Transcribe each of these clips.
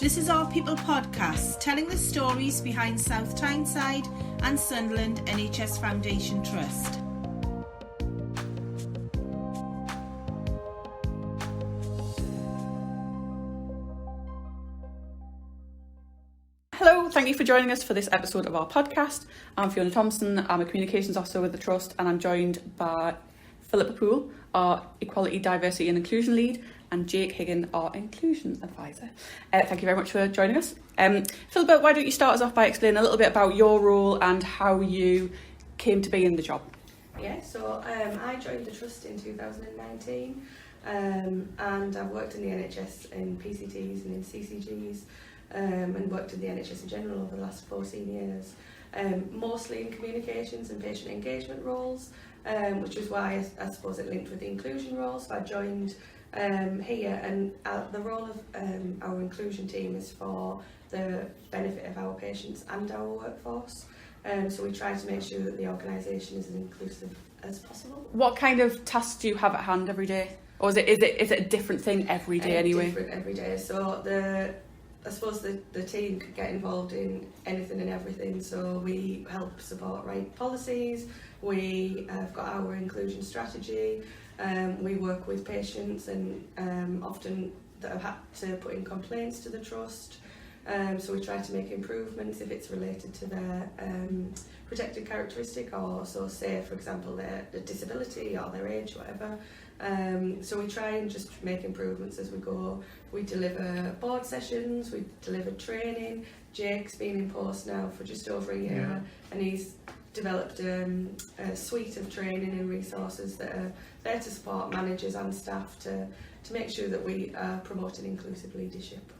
This is Our People podcast, telling the stories behind South Tyneside and Sunderland NHS Foundation Trust. Hello, thank you for joining us for this episode of our podcast. I'm Fiona Thompson, I'm a Communications Officer with the Trust, and I'm joined by Phillipa Poole, our Equality, Diversity and Inclusion Lead, and Jake Higgin, our Inclusion Advisor. Thank you very much for joining us. Phillipa, why don't you start us off by explaining a little bit about your role and how you came to be in the job? Yeah, so I joined the Trust in 2019 and I've worked in the NHS in PCTs and in CCGs and worked in the NHS in general over the last 14 years, mostly in communications and patient engagement roles, which is why I suppose it linked with the inclusion role. So I joined here, and the role of our inclusion team is for the benefit of our patients and our workforce. So we try to make sure that the organisation is as inclusive as possible. What kind of tasks do you have at hand every day? Or is it a different thing every day anyway? Different every day. So I suppose the team could get involved in anything and everything. So we help support write policies, we have got our inclusion strategy, we work with patients and often that have had to put in complaints to the Trust. So we try to make improvements if it's related to their protected characteristic, or so say for example their disability or their age, whatever. So we try and just make improvements as we go. We deliver board sessions, we deliver training. Jake's been in post now for just over a year, and he's developed a suite of training and resources that are there to support managers and staff to make sure that we are promoting inclusive leadership.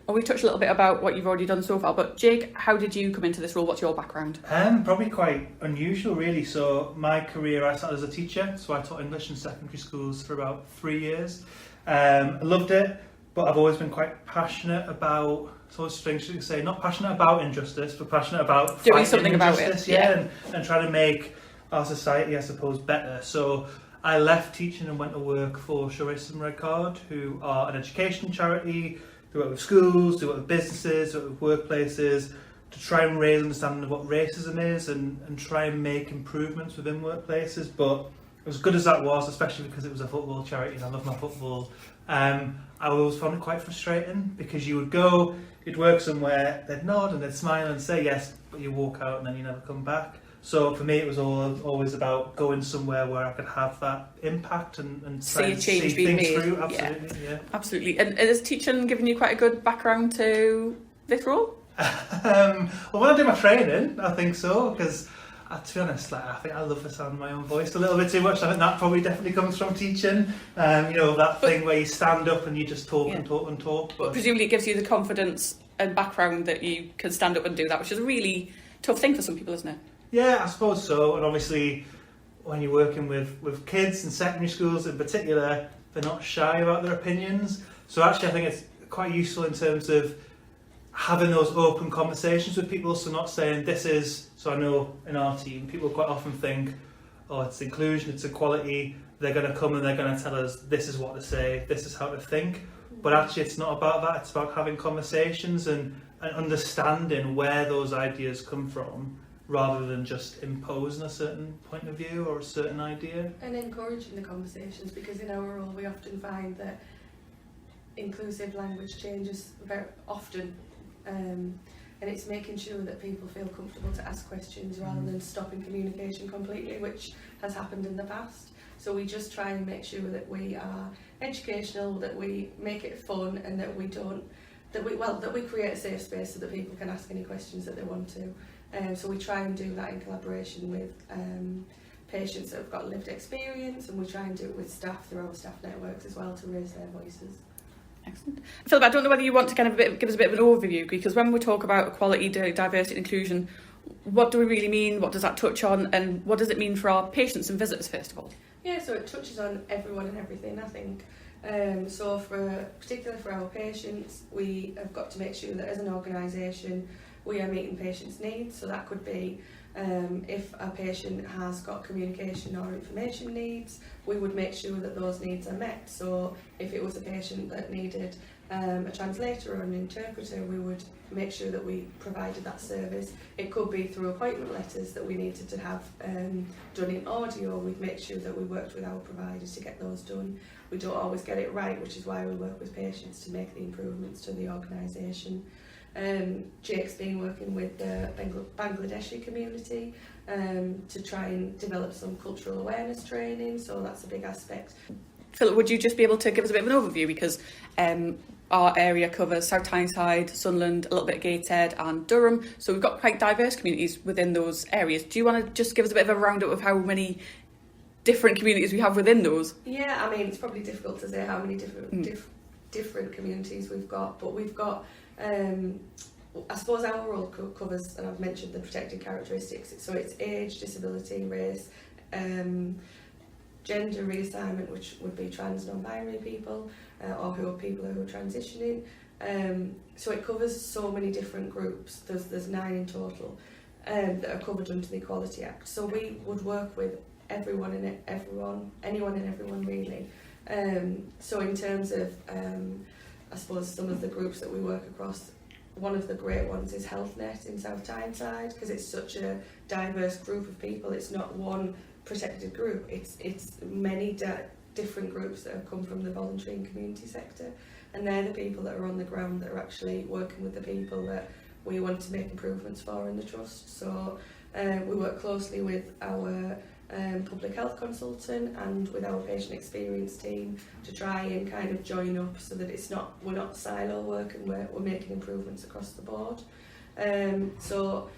Well, we've touched a little bit about what you've already done so far, but Jake, how did you come into this role? What's your background? Probably quite unusual really. So my career, I started as a teacher, so I taught English in secondary schools for about 3 years. I loved it, but I've always been quite passionate about, so it's strange to say, not passionate about injustice, but passionate about doing something about it. Yeah. And trying to make our society, I suppose, better. So I left teaching and went to work for Show Racism Red Card, who are an education charity. They work with schools, they work with businesses, they work with workplaces to try and raise understanding of what racism is and try and make improvements within workplaces. But as good as that was, especially because it was a football charity and I love my football, I always found it quite frustrating because you would go, you'd work somewhere, they'd nod and they'd smile and say yes, but you walk out and then you never come back. So for me, it was always about going somewhere where I could have that impact and see a change being made through. Absolutely, yeah. Absolutely. And is teaching giving you quite a good background to this role? Well, when I did my training, I think so, because to be honest, I think I love the sound of my own voice a little bit too much. I think that probably definitely comes from teaching. Thing where you stand up and you just talk and talk and talk. But presumably it gives you the confidence and background that you can stand up and do that, which is a really tough thing for some people, isn't it? Yeah, I suppose so. And obviously, when you're working with kids in secondary schools in particular, they're not shy about their opinions. So actually, I think it's quite useful in terms of having those open conversations with people. So not saying this is, so I know in our team, people quite often think, oh, it's inclusion, it's equality. They're going to come and they're going to tell us this is what to say, this is how to think. But actually, it's not about that. It's about having conversations and understanding where those ideas come from, rather than just imposing a certain point of view or a certain idea. And encouraging the conversations, because in our role we often find that inclusive language changes very often, and it's making sure that people feel comfortable to ask questions rather than stopping communication completely, which has happened in the past. So we just try and make sure that we are educational, that we make it fun, and that we create a safe space so that people can ask any questions that they want to. So we try and do that in collaboration with patients that have got lived experience, and we try and do it with staff through our staff networks as well to raise their voices. Excellent. Philip, I don't know whether you want to give us a bit of an overview, because when we talk about equality, diversity and inclusion, what do we really mean? What does that touch on? And what does it mean for our patients and visitors, first of all? Yeah, so it touches on everyone and everything, I think. So particularly for our patients, we have got to make sure that as an organisation we are meeting patients' needs. So that could be if a patient has got communication or information needs, we would make sure that those needs are met. So if it was a patient that needed a translator or an interpreter, we would make sure that we provided that service. It could be through appointment letters that we needed to have done in audio. We'd make sure that we worked with our providers to get those done. We don't always get it right, which is why we work with patients to make the improvements to the organisation. Jake's been working with the Bangladeshi community to try and develop some cultural awareness training, so that's a big aspect. Philip, would you just be able to give us a bit of an overview, because our area covers South Tyneside, Sunderland, a little bit of Gateshead and Durham, so we've got quite diverse communities within those areas. Do you want to just give us a bit of a roundup of how many different communities we have within those? Yeah, I mean, it's probably difficult to say how many different communities we've got, but we've got, I suppose our role covers, and I've mentioned the protected characteristics, so it's age, disability, race, gender reassignment, which would be trans non-binary people, or who are people who are transitioning. So it covers so many different groups. There's 9 in total that are covered under the Equality Act. So we would work with anyone and everyone really. So in terms of, I suppose, some of the groups that we work across, one of the great ones is HealthNet in South Tyneside, because it's such a diverse group of people. It's not one protected group, it's many different groups that have come from the voluntary and community sector, and they're the people that are on the ground that are actually working with the people that we want to make improvements for in the trust. So we work closely with our public health consultant and with our patient experience team to try and kind of join up so that we're not silo work, and we're making improvements across the board. So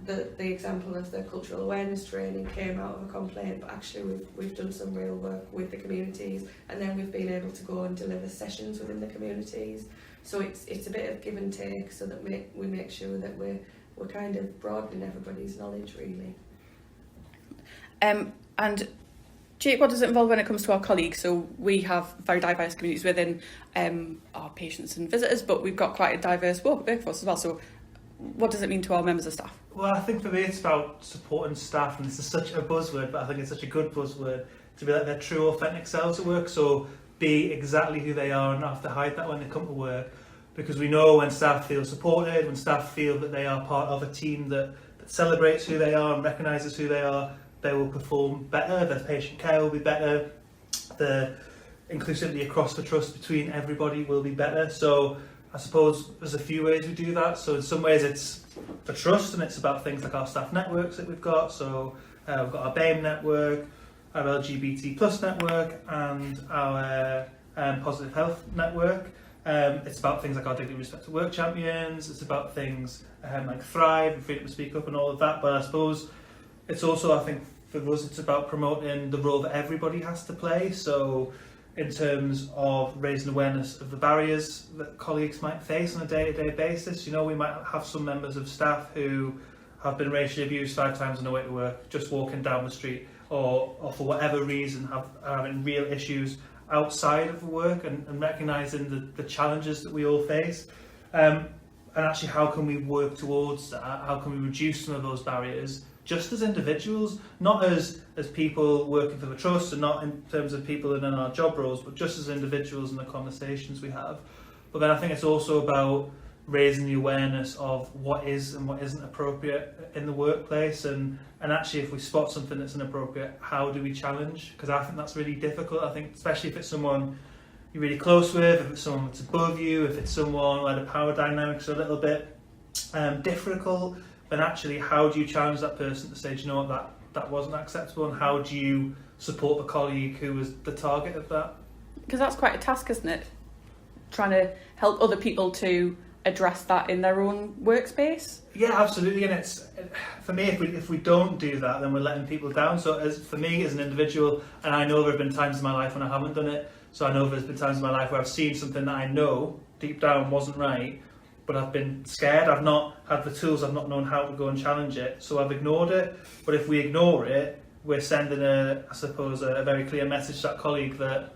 the example of the cultural awareness training came out of a complaint, but actually we've done some real work with the communities, and then we've been able to go and deliver sessions within the communities. So it's a bit of give and take, so that we make sure that we're kind of broadening everybody's knowledge really. And Jake, what does it involve when it comes to our colleagues? So we have very diverse communities within our patients and visitors, but we've got quite a diverse workforce as well. So what does it mean to our members of staff? Well, I think for me it's about supporting staff, and this is such a buzzword, but I think it's such a good buzzword, to be like their true authentic selves at work. So be exactly who they are and not have to hide that when they come to work, because we know when staff feel supported, when staff feel that they are part of a team that celebrates who they are and recognises who they are, they will perform better, their patient care will be better, the inclusivity across the trust between everybody will be better. So I suppose there's a few ways we do that. So in some ways it's the trust, and it's about things like our staff networks that we've got. So we've got our BAME network, our LGBT plus network, and our positive health network. It's about things like our Dignity Respect to Work champions. It's about things like Thrive and Freedom to Speak Up and all of that. But I suppose it's also, I think, for us, it's about promoting the role that everybody has to play. So in terms of raising awareness of the barriers that colleagues might face on a day-to-day basis. You know, we might have some members of staff who have been racially abused 5 times on the way to work, just walking down the street, or for whatever reason are having real issues outside of work, and recognising the challenges that we all face. And actually, how can we work towards that? How can we reduce some of those barriers, just as individuals, not as people working for the trust, and not in terms of people in our job roles, but just as individuals in the conversations we have. But then I think it's also about raising the awareness of what is and what isn't appropriate in the workplace, and actually, if we spot something that's inappropriate, how do we challenge? Because I think that's really difficult. I think especially if it's someone you're really close with, if it's someone that's above you, if it's someone where the power dynamics are a little bit difficult, then actually how do you challenge that person to say, do you know what, that wasn't acceptable, and how do you support the colleague who was the target of that? Because that's quite a task, isn't it? Trying to help other people to address that in their own workspace. Yeah, absolutely. And it's, for me, if we don't do that, then we're letting people down. So for me as an individual, and I know there have been times in my life when I haven't done it, so I know there's been times in my life where I've seen something that I know deep down wasn't right, but I've been scared, I've not had the tools, I've not known how to go and challenge it, so I've ignored it. But if we ignore it, we're sending a very clear message to that colleague that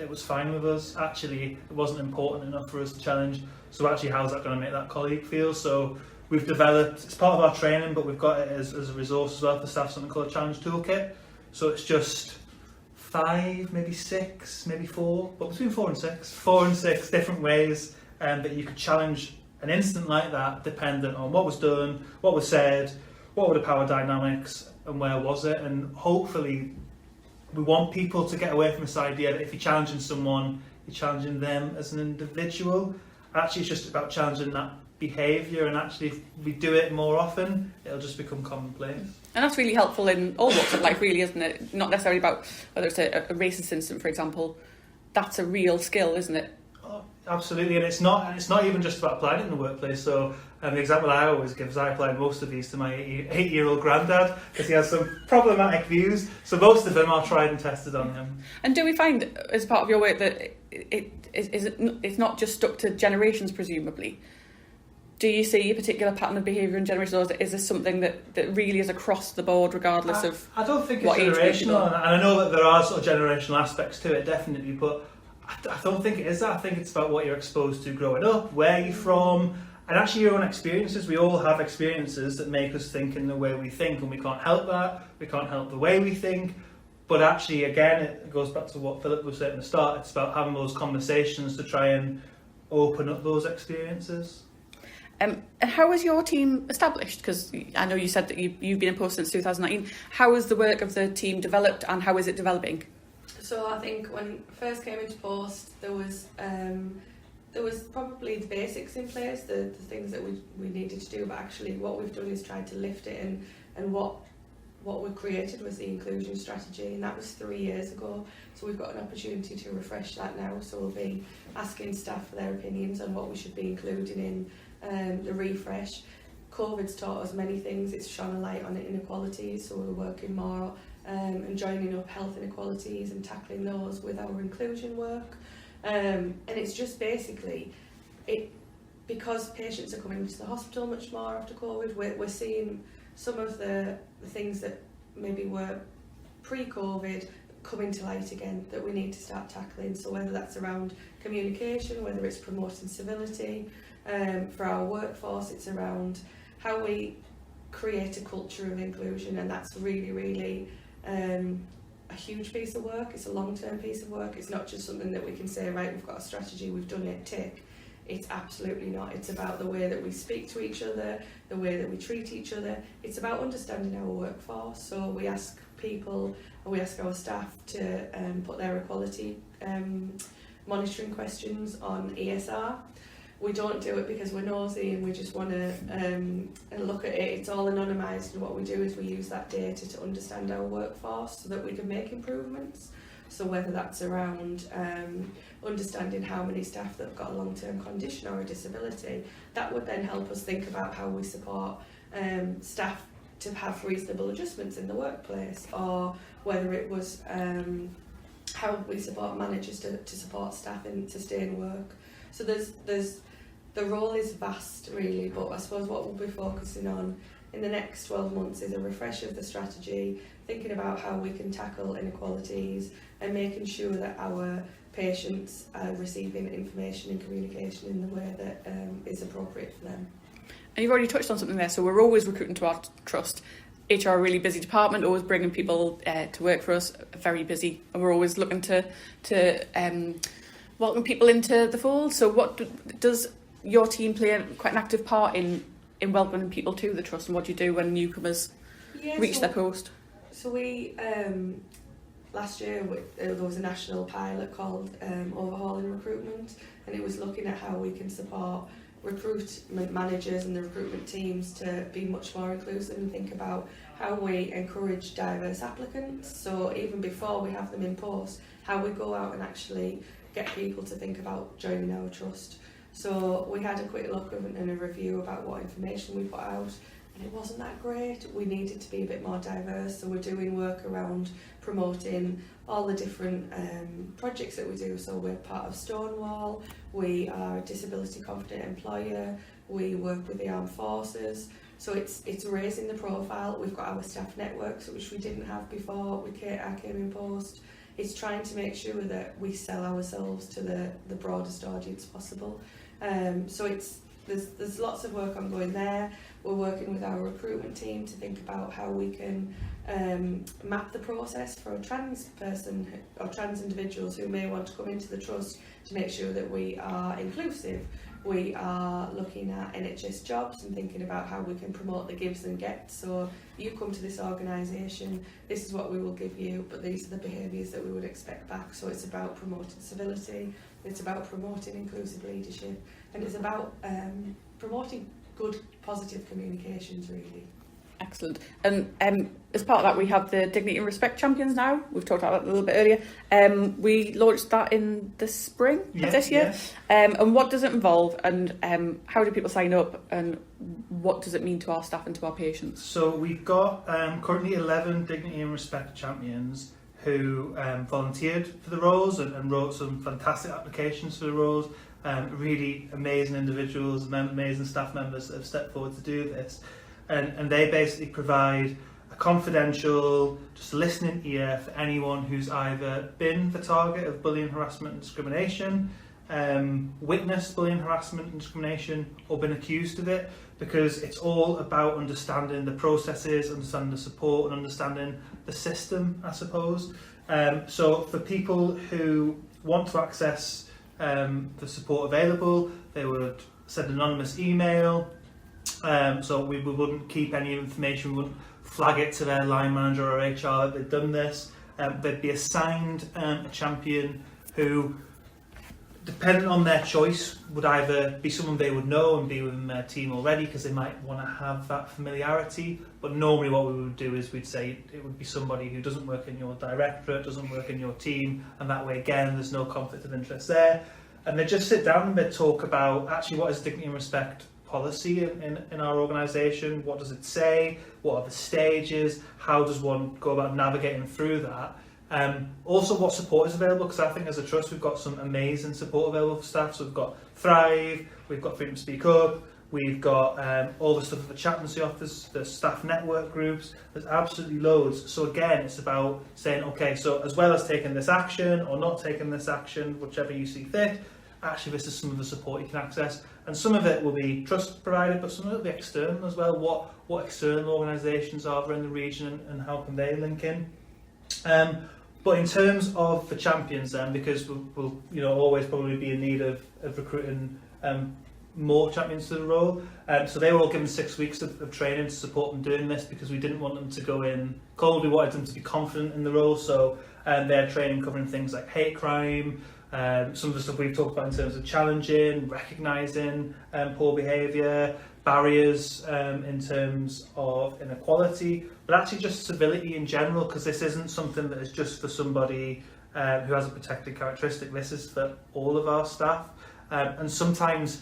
it was fine with us, actually it wasn't important enough for us to challenge, so actually how's that going to make that colleague feel? So we've developed, it's part of our training, but we've got it as a resource as well for staff, something called a challenge toolkit. So it's just 5, maybe 6, maybe 4, but between 4 and 6 different ways that you could challenge an incident like that, dependent on what was done, what was said, what were the power dynamics, and where was it. And hopefully we want people to get away from this idea that if you're challenging someone, you're challenging them as an individual. Actually, it's just about challenging that behaviour, and actually if we do it more often, it'll just become commonplace. And that's really helpful in all walks of life, really, isn't it? Not necessarily about whether it's a racist incident, for example. That's a real skill, isn't it? Oh, absolutely, and it's not even just about applying it in the workplace. So the example I always give is I applied most of these to my 8-year-old granddad because he has some problematic views. So most of them are tried and tested on him. And do we find, as part of your work, that it's not just stuck to generations, presumably? Do you see a particular pattern of behaviour in generations, or is this something that really is across the board, regardless of I don't think it's what generational, and I know that there are sort of generational aspects to it, definitely, but I don't think it is that. I think it's about what you're exposed to growing up, where you're from, and actually your own experiences. We all have experiences that make us think in the way we think, and we can't help that. We can't help the way we think. But actually, again, it goes back to what Phillipa was saying at the start. It's about having those conversations to try and open up those experiences. And how is your team established? Because I know you said that you've been in post since 2019. How has the work of the team developed, and how is it developing? So I think when I first came into post, there was probably the basics in place, the things that we needed to do. But actually, what we've done is tried to lift it, and what we created was the inclusion strategy, and that was 3 years ago. So we've got an opportunity to refresh that now. So we'll be asking staff for their opinions on what we should be including in the refresh. COVID's taught us many things. It's shone a light on inequalities, so we're working more and joining up health inequalities and tackling those with our inclusion work. And it's just basically because patients are coming into the hospital much more after COVID. We're seeing some of the things that maybe were pre-COVID coming to light again that we need to start tackling. So whether that's around communication, whether it's promoting civility. For our workforce, it's around how we create a culture of inclusion, and that's really, really a huge piece of work. It's a long-term piece of work. It's not just something that we can say, right, we've got a strategy, we've done it, tick. It's absolutely not. It's about the way that we speak to each other, the way that we treat each other. It's about understanding our workforce. So we ask people, and we ask our staff to put their equality monitoring questions on ESR. We don't do it because we're nosy and we just want to look at it. It's all anonymised, and what we do is we use that data to understand our workforce so that we can make improvements. So whether that's around understanding how many staff that have got a long-term condition or a disability, that would then help us think about how we support staff to have reasonable adjustments in the workplace, or whether it was how we support managers to support staff to stay in work. So the role is vast, really, but I suppose what we'll be focusing on in the next 12 months is a refresh of the strategy, thinking about how we can tackle inequalities and making sure that our patients are receiving information and communication in the way that is appropriate for them. And you've already touched on something there, so we're always recruiting to our trust. HR are a really busy department, always bringing people to work for us, very busy, and we're always looking to welcome people into the fold. So what does your team play quite an active part in welcoming people to the trust, and what do you do when newcomers reach their post? So we last year there was a national pilot called Overhauling Recruitment, and it was looking at how we can support recruitment managers and the recruitment teams to be much more inclusive and think about how we encourage diverse applicants. So even before we have them in post, how we go out and actually get people to think about joining our trust. So we had a quick look and a review about what information we put out, and it wasn't that great. We needed to be a bit more diverse, so we're doing work around promoting all the different projects that we do. So we're part of Stonewall, we are a disability confident employer, we work with the armed forces. So it's raising the profile. We've got our staff networks, which we didn't have before. I came in post. It's trying to make sure that we sell ourselves to the broadest audience possible. So it's there's lots of work ongoing there. We're working with our recruitment team to think about how we can map the process for a trans person or trans individuals who may want to come into the trust, to make sure that we are inclusive. We are looking at NHS jobs and thinking about how we can promote the gives and gets. So you come to this organisation, this is what we will give you, but these are the behaviours that we would expect back. So it's about promoting civility, it's about promoting inclusive leadership, and it's about promoting good, positive communications, really. Excellent. And as part of that, we have the Dignity and Respect Champions now. We've talked about that a little bit earlier. We launched that in the spring of this year. And what does it involve, and how do people sign up, and what does it mean to our staff and to our patients? So we've got currently 11 Dignity and Respect Champions who volunteered for the roles and wrote some fantastic applications for the roles. Really amazing individuals, amazing staff members that have stepped forward to do this. And they basically provide a confidential, just listening ear for anyone who's either been the target of bullying, harassment and discrimination, witnessed bullying, harassment and discrimination, or been accused of it, because it's all about understanding the processes, understanding the support and understanding the system, I suppose. So for people who want to access the support available, they would send an anonymous email. So we wouldn't keep any information, we wouldn't flag it to their line manager or HR that they'd done this. They'd be assigned a champion who, depending on their choice, would either be someone they would know and be within their team already, because they might want to have that familiarity. But normally what we would do is we'd say it would be somebody who doesn't work in your directorate, doesn't work in your team, and that way again there's no conflict of interest there. And they just sit down and they talk about actually what is dignity and respect policy in our organisation, what does it say, what are the stages, how does one go about navigating through that. Also what support is available, because I think as a trust we've got some amazing support available for staff. So we've got Thrive, we've got Freedom to Speak Up, we've got all the stuff that the chaplaincy offers, the staff network groups, there's absolutely loads. So again, it's about saying, okay, so as well as taking this action or not taking this action, whichever you see fit, actually this is some of the support you can access. And some of it will be trust provided, but some of it will be external as well. What external organisations are there in the region, and how can they link in? But in terms of the champions then, because we'll always probably be in need of recruiting more champions to the role. So they were all given 6 weeks of training to support them doing this, because we didn't want them to go in cold. We wanted them to be confident in the role. So they had training covering things like hate crime, some of the stuff we've talked about in terms of challenging, recognising poor behaviour, barriers in terms of inequality, but actually just civility in general, because this isn't something that is just for somebody who has a protected characteristic. This is for all of our staff. And sometimes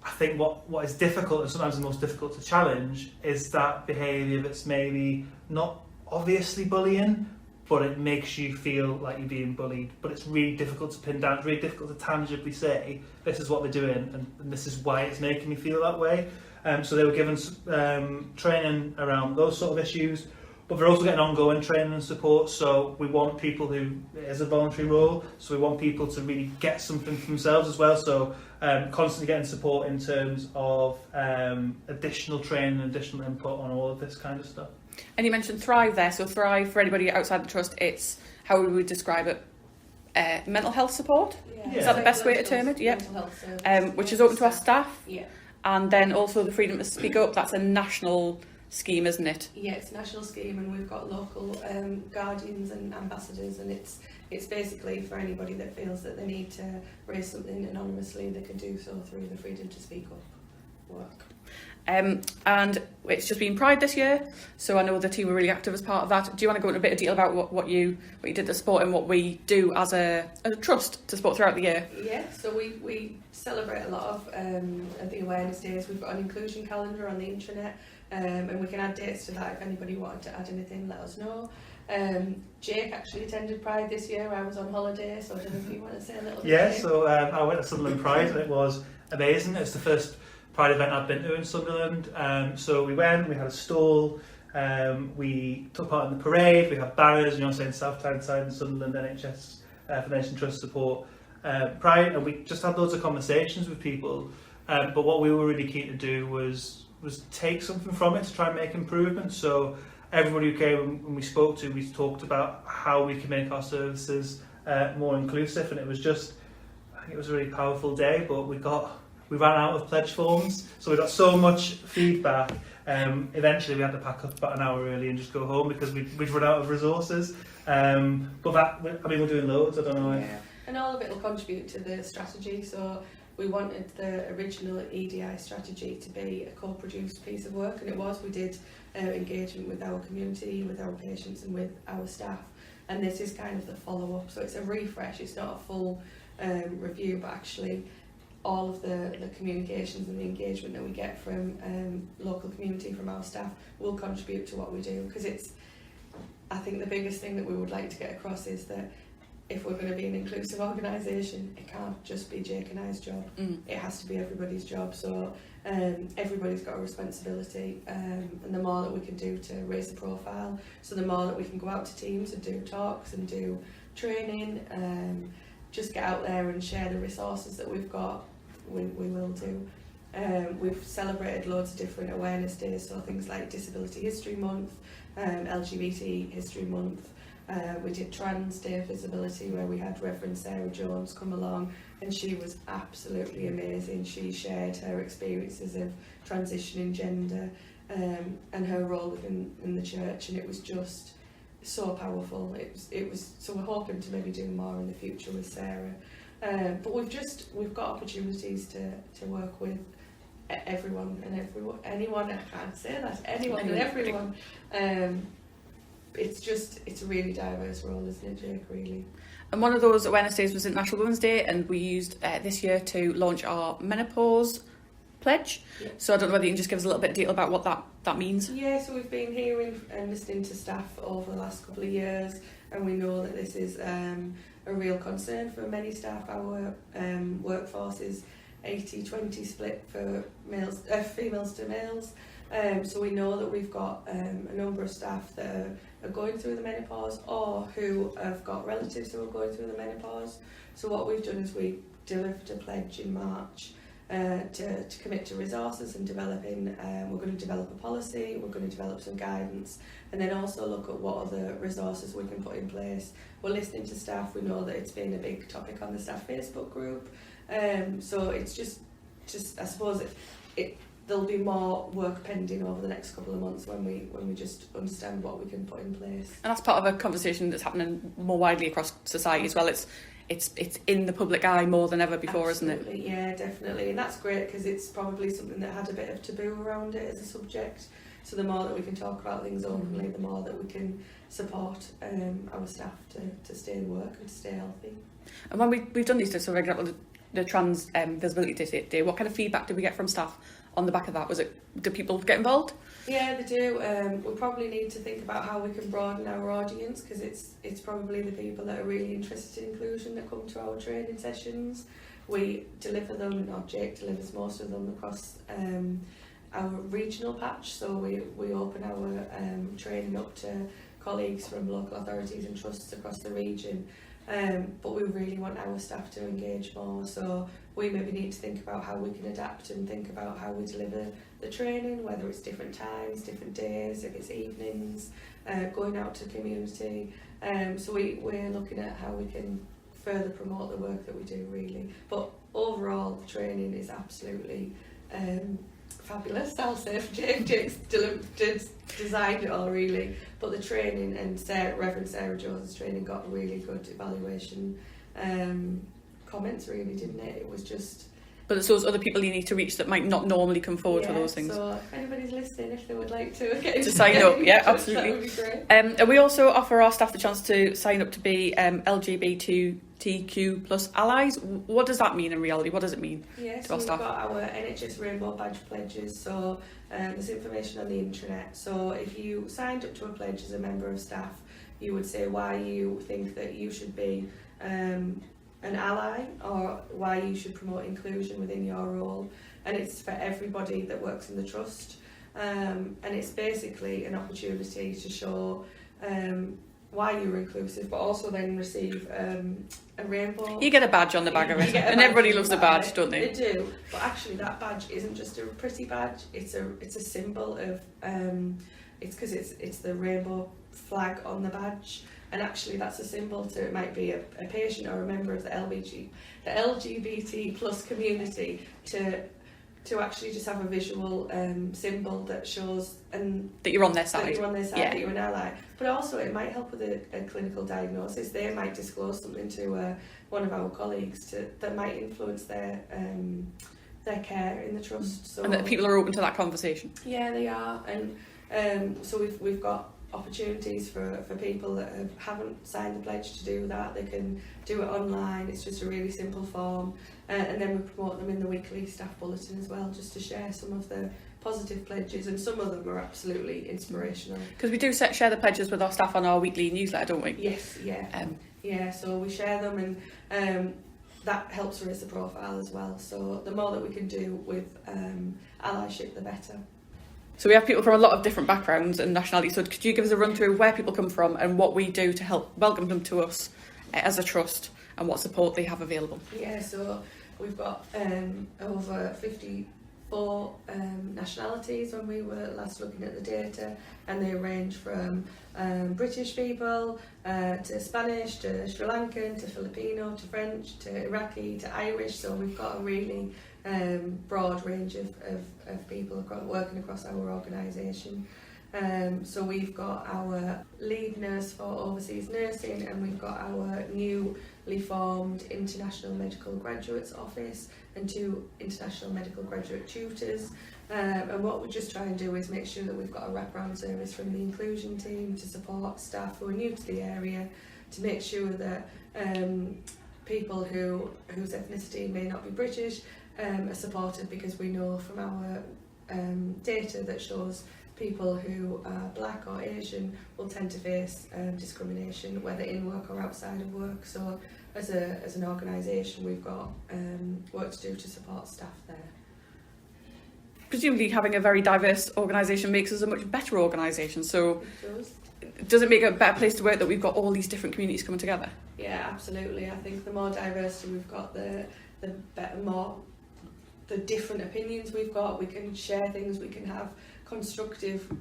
I think what is difficult, and sometimes the most difficult to challenge, is that behaviour that's maybe not obviously bullying, but it makes you feel like you're being bullied. But it's really difficult to pin down, it's really difficult to tangibly say, this is what they're doing, and this is why it's making me feel that way. So they were given training around those sort of issues, but they're also getting ongoing training and support. So we want people who, it is a voluntary role, so we want people to really get something for themselves as well. So constantly getting support in terms of additional training and additional input on all of this kind of stuff. And you mentioned Thrive there. So Thrive, for anybody outside the trust, it's, how would we describe it? Mental health support? Yeah. Is that the best way to term it? Yeah. Which is open to our staff? Yeah. And then also the Freedom to Speak Up, that's a national scheme, isn't it? Yeah, it's a national scheme, and we've got local guardians and ambassadors, and it's basically for anybody that feels that they need to raise something anonymously, they can do so through the Freedom to Speak Up work. And it's just been Pride this year, so I know the team were really active as part of that. Do you want to go into a bit of detail about what you did to support and what we do as a trust to support throughout the year? Yeah, so we celebrate a lot of the awareness days. We've got an inclusion calendar on the intranet, and we can add dates to that. If anybody wanted to add anything, let us know. Jake actually attended Pride this year. I was on holiday, so I don't know if you want to say a little bit. Yeah, so I went to Sunderland Pride and it was amazing. It's the first Pride event I've been to in Sunderland. So we went, we had a stall, we took part in the parade, we had banners, saying South Tyneside and Sunderland NHS Foundation Trust support Pride, and we just had loads of conversations with people But what we were really keen to do was take something from it to try and make improvements. So everybody who came and we spoke to, we talked about how we can make our services more inclusive, and it was just, I think it was a really powerful day. But we ran out of pledge forms, so we got so much feedback. Eventually, we had to pack up about an hour early and just go home because we'd run out of resources. But we're doing loads. I don't know. Yeah. And all of it will contribute to the strategy. So we wanted the original EDI strategy to be a co-produced piece of work, and it was. We did engagement with our community, with our patients, and with our staff. And this is kind of the follow-up. So it's a refresh. It's not a full review, but actually all of the communications and the engagement that we get from local community, from our staff, will contribute to what we do. Because I think the biggest thing that we would like to get across is that if we're going to be an inclusive organisation, it can't just be Jake and I's job. It has to be everybody's job. So everybody's got a responsibility, and the more that we can do to raise the profile, so the more that we can go out to teams and do talks and do training, just get out there and share the resources that we've got, we will do. We've celebrated loads of different awareness days, so things like Disability History Month, LGBT History Month. We did Trans Day of Visibility, where we had Reverend Sarah Jones come along, and she was absolutely amazing. She shared her experiences of transitioning gender and her role within the church, and it was just so powerful. It was. So we're hoping to maybe do more in the future with Sarah. But we've got opportunities to work with everyone and anyone. I can't say that. Anyone and everyone. It's a really diverse role, isn't it, Jake, really? And one of those awareness days was International Women's Day, and we used this year to launch our menopause pledge. Yeah. So I don't know whether you can just give us a little bit of detail about what that means. Yeah, so we've been hearing and listening to staff over the last couple of years, and we know that this is a real concern for many staff. Our workforce is 80-20 split for females to males. So we know that we've got a number of staff that are going through the menopause, or who have got relatives who are going through the menopause. So what we've done is we delivered a pledge in March to commit to resources and developing. We're going to develop a policy, we're going to develop some guidance, and then also look at what other resources we can put in place. We're listening to staff. We know that it's been a big topic on the staff Facebook group. So it's just I suppose there'll be more work pending over the next couple of months when we just understand what we can put in place. And that's part of a conversation that's happening more widely across society as well. It's in the public eye more than ever before. Absolutely, isn't it? Yeah, definitely. And that's great, because it's probably something that had a bit of taboo around it as a subject. So the more that we can talk about things openly, the more that we can support our staff to stay in work and to stay healthy. And when we've done these days, so for example, the Trans Visibility Day, what kind of feedback did we get from staff on the back of that? Do people get involved? Yeah, they do. We probably need to think about how we can broaden our audience, because it's probably the people that are really interested in inclusion that come to our training sessions. We deliver them, or Jake delivers most of them, across our regional patch. So we open our training up to colleagues from local authorities and trusts across the region. But we really want our staff to engage more, so we maybe need to think about how we can adapt and think about how we deliver the training, whether it's different times, different days, if it's evenings, going out to community. So we're looking at how we can further promote the work that we do, really. But overall, the training is absolutely fabulous, I'll say. Jake's designed it all, really. But the training, and Reverend Sarah Jones' training, got really good evaluation comments, really, didn't it? It was just... But it's those other people you need to reach that might not normally come forward for those things. So if anybody's listening, if they would like to get to sign up, yeah, touch, absolutely. that would be great. And we also offer our staff the chance to sign up to be LGBTQ plus allies. What does that mean in reality? What does it mean to our staff? We've got our NHS Rainbow Badge pledges, so there's information on the intranet. So if you signed up to a pledge as a member of staff, you would say why you think that you should be an ally, or why you should promote inclusion within your role. And it's for everybody that works in the trust, and it's basically an opportunity to show why you're inclusive, but also then receive a rainbow. You get a badge on the back of it, and everybody loves a badge, don't they? They do, but actually that badge isn't just a pretty badge. It's a symbol of it's because it's the rainbow flag on the badge, and actually that's a symbol to, it might be a patient or a member of the LGBT plus community to actually just have a visual symbol that shows that you're on their side. That you're on their side, yeah. that you're an ally. But also it might help with a clinical diagnosis. They might disclose something to one of our colleagues that might influence their care in the trust. So, And that people are open to that conversation. Yeah, they are. And so we've got opportunities for people that haven't signed the pledge to do that. They can do it online. It's just a really simple form, and then we promote them in the weekly staff bulletin as well, just to share some of the positive pledges, and some of them are absolutely inspirational. Because we do share the pledges with our staff on our weekly newsletter, don't we? Yes, yeah. Yeah, so we share them, and that helps raise the profile as well. So the more that we can do with allyship, the better. So we have people from a lot of different backgrounds and nationalities. So could you give us a run through where people come from and what we do to help welcome them to us as a trust, and what support they have available? Yeah, so we've got over 54 nationalities when we were last looking at the data, and they range from British people to Spanish to Sri Lankan to Filipino to French to Iraqi to Irish. So we've got a really broad range of people working across our organisation. So we've got our lead nurse for overseas nursing, and we've got our newly formed International Medical Graduates Office and 2 International Medical Graduate Tutors. And what we just try and do is make sure that we've got a wraparound service from the inclusion team to support staff who are new to the area, to make sure that people whose ethnicity may not be British are supported, because we know from our data that shows people who are black or Asian will tend to face discrimination, whether in work or outside of work. So as an organisation, we've got work to do to support staff there. Presumably having a very diverse organisation makes us a much better organisation. So does it make a better place to work that we've got all these different communities coming together? Yeah, absolutely. I think the more diversity we've got, the better, the different opinions we've got. We can share things, we can have constructive,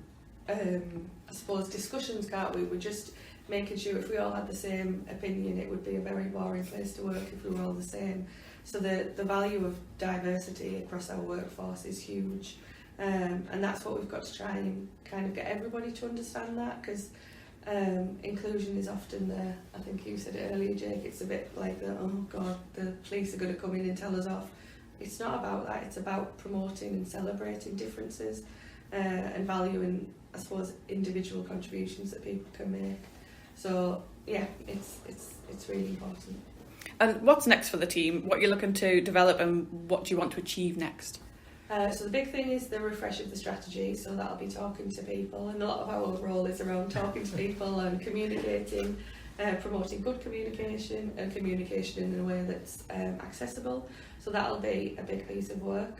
I suppose, discussions, can't we? We're just making sure if we all had the same opinion, it would be a very boring place to work if we were all the same. So the value of diversity across our workforce is huge, and that's what we've got to try and kind of get everybody to understand that, because inclusion is often I think you said it earlier, Jake, it's a bit like oh God, the police are going to come in and tell us off. It's not about that. It's about promoting and celebrating differences and valuing, I suppose, individual contributions that people can make. So yeah, it's really important. And what's next for the team? What you're looking to develop, and what do you want to achieve next? So the big thing is the refresh of the strategy. So that'll be talking to people, and a lot of our role is around talking to people and communicating, promoting good communication and communication in a way that's accessible. So that'll be a big piece of work.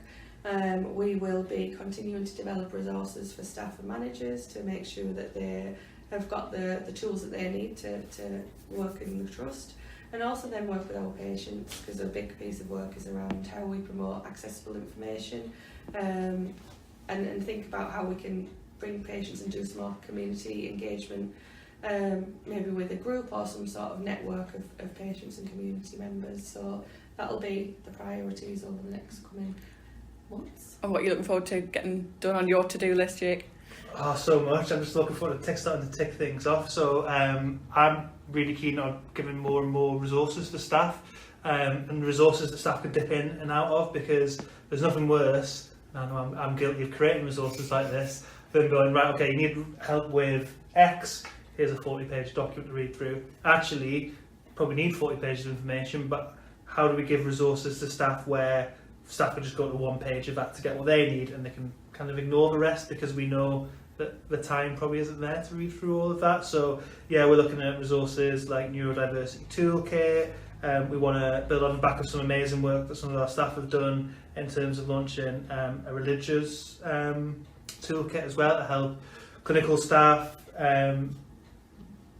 We will be continuing to develop resources for staff and managers to make sure that they have got the tools that they need to work in the trust, and also then work with our patients, because a big piece of work is around how we promote accessible information, and think about how we can bring patients and do some more community engagement, maybe with a group or some sort of network of patients and community members. So that'll be the priorities over the next coming months. And what are you looking forward to getting done on your to-do list, Jake? Oh, so much. I'm just looking forward to starting to tick things off. So I'm really keen on giving more and more resources to staff, and resources that staff can dip in and out of, because there's nothing worse, and I know I'm guilty of creating resources like this, than going, right, okay, you need help with X, here's a 40-page document to read through. Actually, probably need 40 pages of information, but how do we give resources to staff where staff can just go to one page of that to get what they need, and they can kind of ignore the rest, because we know that the time probably isn't there to read through all of that. So yeah, we're looking at resources like neurodiversity toolkit. We want to build on the back of some amazing work that some of our staff have done in terms of launching a religious toolkit as well, to help clinical staff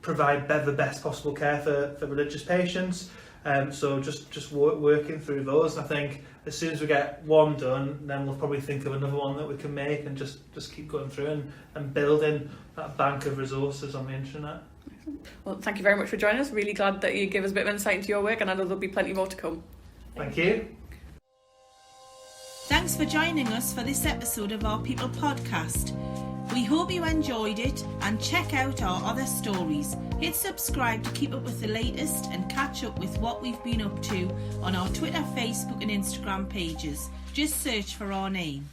provide the best possible care for religious patients. So just working through those. And I think as soon as we get one done, then we'll probably think of another one that we can make, and just keep going through and building that bank of resources on the internet. Well, thank you very much for joining us. Really glad that you gave us a bit of insight into your work, and I know there'll be plenty more to come. Thank you. Thanks for joining us for this episode of our People podcast. We hope you enjoyed it, and check out our other stories. Hit subscribe to keep up with the latest and catch up with what we've been up to on our Twitter, Facebook and Instagram pages. Just search for our name.